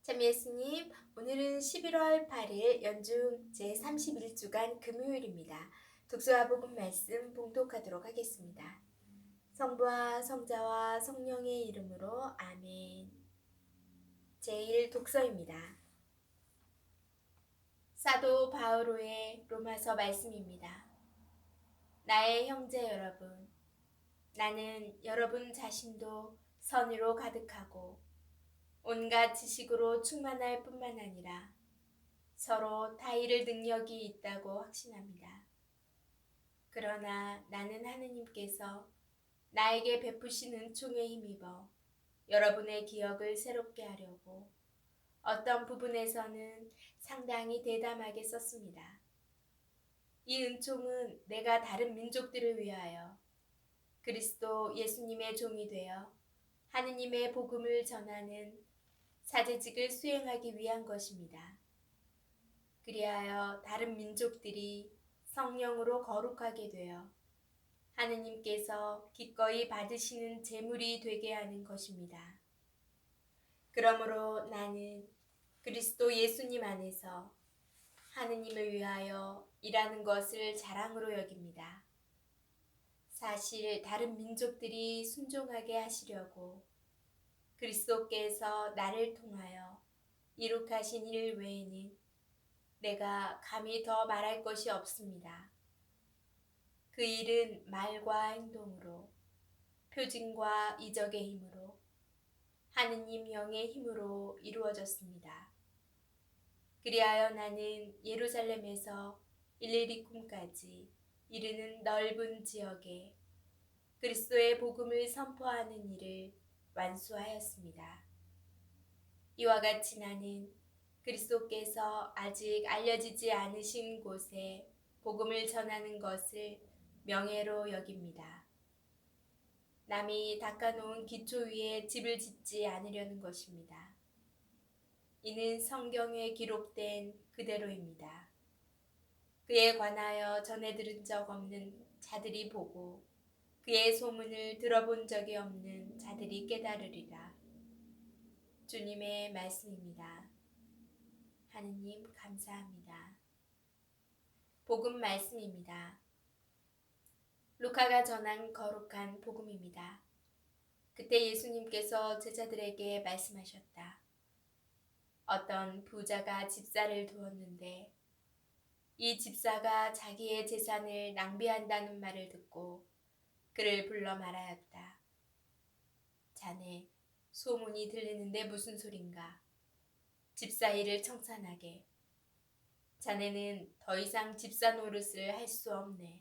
참 예수님, 오늘은 11월 8일 연중 제31주간 금요일입니다. 독서와 복음 말씀 봉독하도록 하겠습니다. 성부와 성자와 성령의 이름으로 아멘. 제1 독서입니다. 사도 바오로의 로마서 말씀입니다. 나의 형제 여러분, 나는 여러분 자신도 선의로 가득하고 온갖 지식으로 충만할 뿐만 아니라 서로 타의를 능력이 있다고 확신합니다. 그러나 나는 하느님께서 나에게 베푸신 은총에 힘입어 여러분의 기억을 새롭게 하려고 어떤 부분에서는 상당히 대담하게 썼습니다. 이 은총은 내가 다른 민족들을 위하여 그리스도 예수님의 종이 되어 하느님의 복음을 전하는 사제직을 수행하기 위한 것입니다. 그리하여 다른 민족들이 성령으로 거룩하게 되어 하느님께서 기꺼이 받으시는 제물이 되게 하는 것입니다. 그러므로 나는 그리스도 예수님 안에서 하느님을 위하여 일하는 것을 자랑으로 여깁니다. 사실 다른 민족들이 순종하게 하시려고 그리스도께서 나를 통하여 이룩하신 일 외에는 내가 감히 더 말할 것이 없습니다. 그 일은 말과 행동으로, 표징과 이적의 힘으로, 하느님 영의 힘으로 이루어졌습니다. 그리하여 나는 예루살렘에서 일리리쿰까지 이르는 넓은 지역에 그리스도의 복음을 선포하는 일을 완수하였습니다. 이와 같이 나는 그리스도께서 아직 알려지지 않으신 곳에 복음을 전하는 것을 명예로 여깁니다. 남이 닦아놓은 기초 위에 집을 짓지 않으려는 것입니다. 이는 성경에 기록된 그대로입니다. 그에 관하여 전해 들은 적 없는 자들이 보고 그의 소문을 들어본 적이 없는 자들이 깨달으리라. 주님의 말씀입니다. 하느님 감사합니다. 복음 말씀입니다. 루카가 전한 거룩한 복음입니다. 그때 예수님께서 제자들에게 말씀하셨다. 어떤 부자가 집사를 두었는데 이 집사가 자기의 재산을 낭비한다는 말을 듣고 그를 불러 말하였다. 자네, 소문이 들리는데 무슨 소린가? 집사 일을 청산하게. 자네는 더 이상 집사 노릇을 할 수 없네.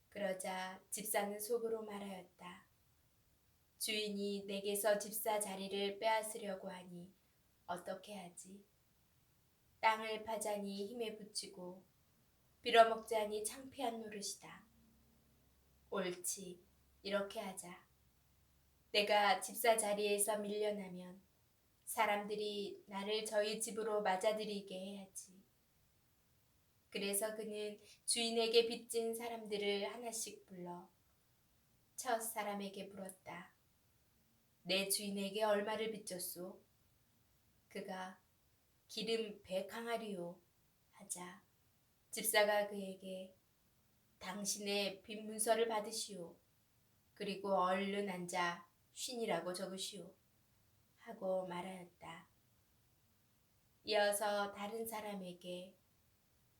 그러자 집사는 속으로 말하였다. 주인이 내게서 집사 자리를 빼앗으려고 하니 어떻게 하지? 땅을 파자니 힘에 부치고 빌어먹자니 창피한 노릇이다. 옳지, 이렇게 하자. 내가 집사 자리에서 밀려나면 사람들이 나를 저희 집으로 맞아들이게 해야지. 그래서 그는 주인에게 빚진 사람들을 하나씩 불러 첫 사람에게 물었다. 내 주인에게 얼마를 빚졌소? 그가 기름 100항아리요 하자 집사가 그에게 당신의 빚 문서를 받으시오. 그리고 얼른 앉아 쉰이라고 적으시오. 하고 말하였다. 이어서 다른 사람에게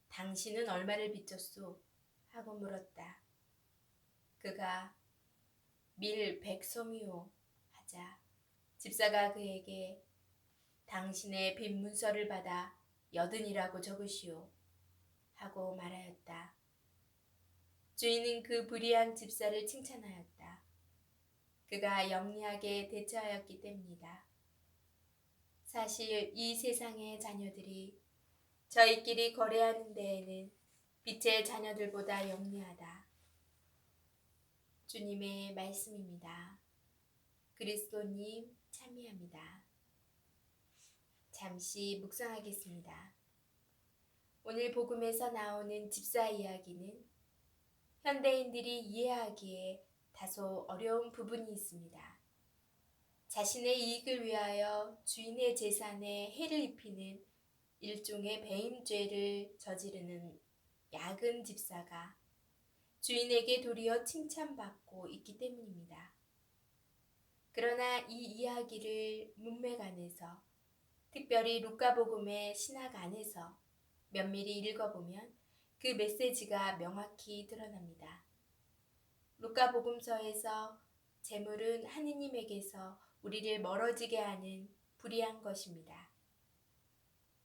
당신은 얼마를 빚졌소? 하고 물었다. 그가 밀 100솜이요 하자 집사가 그에게 당신의 빚 문서를 받아 80이라고 적으시오. 하고 말하였다. 주인은 그 불의한 집사를 칭찬하였다. 그가 영리하게 대처하였기 때문이다. 사실 이 세상의 자녀들이 저희끼리 거래하는 데에는 빛의 자녀들보다 영리하다. 주님의 말씀입니다. 그리스도님 참여합니다. 잠시 묵상하겠습니다. 오늘 복음에서 나오는 집사 이야기는 현대인들이 이해하기에 다소 어려운 부분이 있습니다. 자신의 이익을 위하여 주인의 재산에 해를 입히는 일종의 배임죄를 저지르는 야근 집사가 주인에게 도리어 칭찬받고 있기 때문입니다. 그러나 이 이야기를 문맥 안에서, 특별히 루카복음의 신학 안에서 면밀히 읽어보면 그 메시지가 명확히 드러납니다. 루카복음서에서 재물은 하느님에게서 우리를 멀어지게 하는 불의한 것입니다.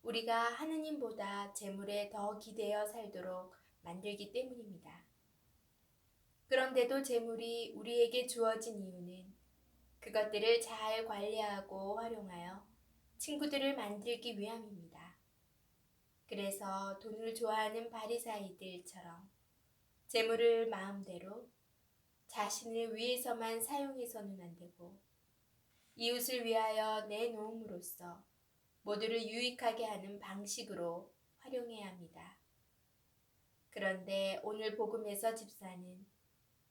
우리가 하느님보다 재물에 더 기대어 살도록 만들기 때문입니다. 그런데도 재물이 우리에게 주어진 이유는 그것들을 잘 관리하고 활용하여 친구들을 만들기 위함입니다. 그래서 돈을 좋아하는 바리사이들처럼 재물을 마음대로 자신을 위해서만 사용해서는 안 되고 이웃을 위하여 내놓음으로써 모두를 유익하게 하는 방식으로 활용해야 합니다. 그런데 오늘 복음에서 집사는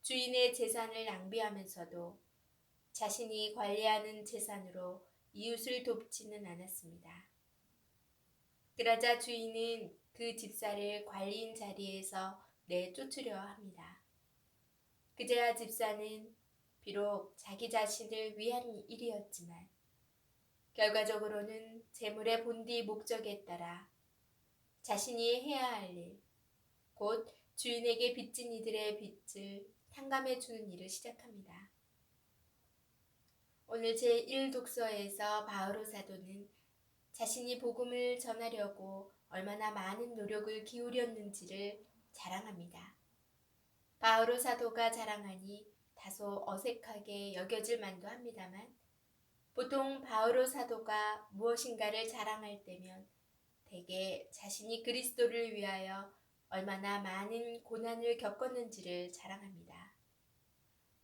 주인의 재산을 낭비하면서도 자신이 관리하는 재산으로 이웃을 돕지는 않았습니다. 그러자 주인은 그 집사를 관리인 자리에서 내쫓으려 합니다. 그제야 집사는 비록 자기 자신을 위한 일이었지만 결과적으로는 재물의 본디 목적에 따라 자신이 해야 할 일, 곧 주인에게 빚진 이들의 빚을 탕감해 주는 일을 시작합니다. 오늘 제1독서에서 바오로 사도는 자신이 복음을 전하려고 얼마나 많은 노력을 기울였는지를 자랑합니다. 바오로 사도가 자랑하니 다소 어색하게 여겨질 만도 합니다만 보통 바오로 사도가 무엇인가를 자랑할 때면 대개 자신이 그리스도를 위하여 얼마나 많은 고난을 겪었는지를 자랑합니다.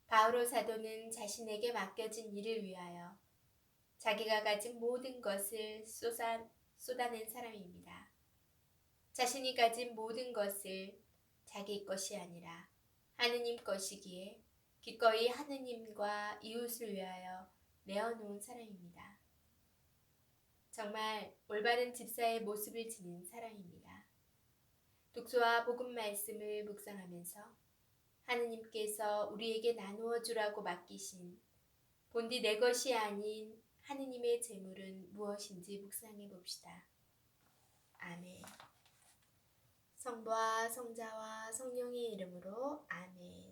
바오로 사도는 자신에게 맡겨진 일을 위하여 자기가 가진 모든 것을 쏟아낸 사람입니다. 자신이 가진 모든 것을 자기 것이 아니라 하느님 것이기에 기꺼이 하느님과 이웃을 위하여 내어놓은 사람입니다. 정말 올바른 집사의 모습을 지닌 사람입니다. 독서와 복음 말씀을 묵상하면서 하느님께서 우리에게 나누어 주라고 맡기신 본디 내 것이 아닌 하느님의 재물은 무엇인지 묵상해 봅시다. 아멘. 성부와 성자와 성령의 이름으로 아멘.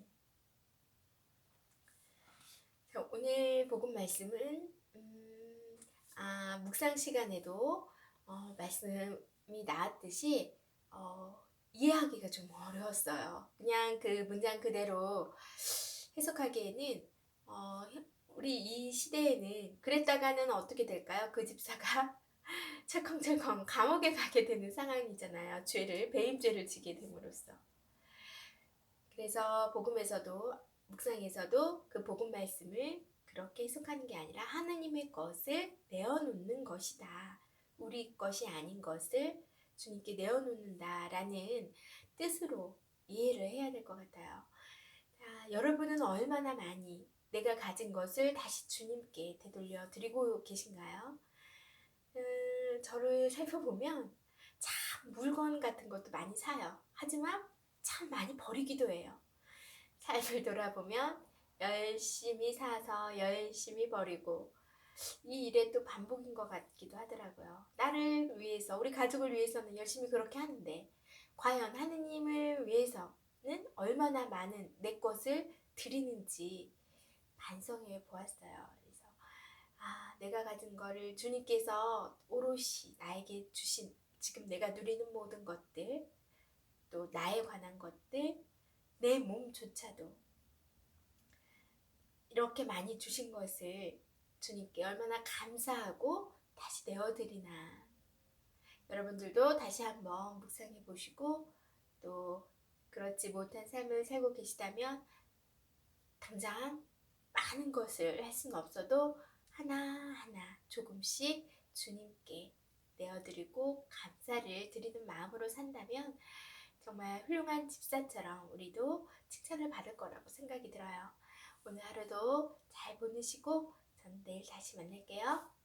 오늘 복음 말씀은 묵상 시간에도 말씀이 나왔듯이 이해하기가 좀 어려웠어요. 그냥 그 문장 그대로 해석하기에는 우리 이 시대에는 그랬다가는 어떻게 될까요? 그 집사가 철컹철컹 감옥에 가게 되는 상황이잖아요. 배임죄를 지게 됨으로써. 그래서 복음에서도 묵상에서도 그 복음 말씀을 그렇게 해석하는 게 아니라 하나님의 것을 내어놓는 것이다. 우리 것이 아닌 것을 주님께 내어놓는다라는 뜻으로 이해를 해야 될 것 같아요. 자, 여러분은 얼마나 많이 내가 가진 것을 다시 주님께 되돌려 드리고 계신가요? 저를 살펴보면 참 물건 같은 것도 많이 사요. 하지만 참 많이 버리기도 해요. 삶을 돌아보면 열심히 사서 열심히 버리고 이 일에 또 반복인 것 같기도 하더라고요. 나를 위해서, 우리 가족을 위해서는 열심히 그렇게 하는데 과연 하느님을 위해서는 얼마나 많은 내 것을 드리는지 반성해 보았어요. 그래서 내가 가진 거를 주님께서 오롯이 나에게 주신 지금 내가 누리는 모든 것들, 또 나에 관한 것들, 내 몸조차도 이렇게 많이 주신 것을 주님께 얼마나 감사하고 다시 내어드리나. 여러분들도 다시 한번 묵상해 보시고 또 그렇지 못한 삶을 살고 계시다면 당장 많은 것을 할 수는 없어도 하나하나 조금씩 주님께 내어드리고 감사를 드리는 마음으로 산다면 정말 훌륭한 집사처럼 우리도 칭찬을 받을 거라고 생각이 들어요. 오늘 하루도 잘 보내시고 전 내일 다시 만날게요.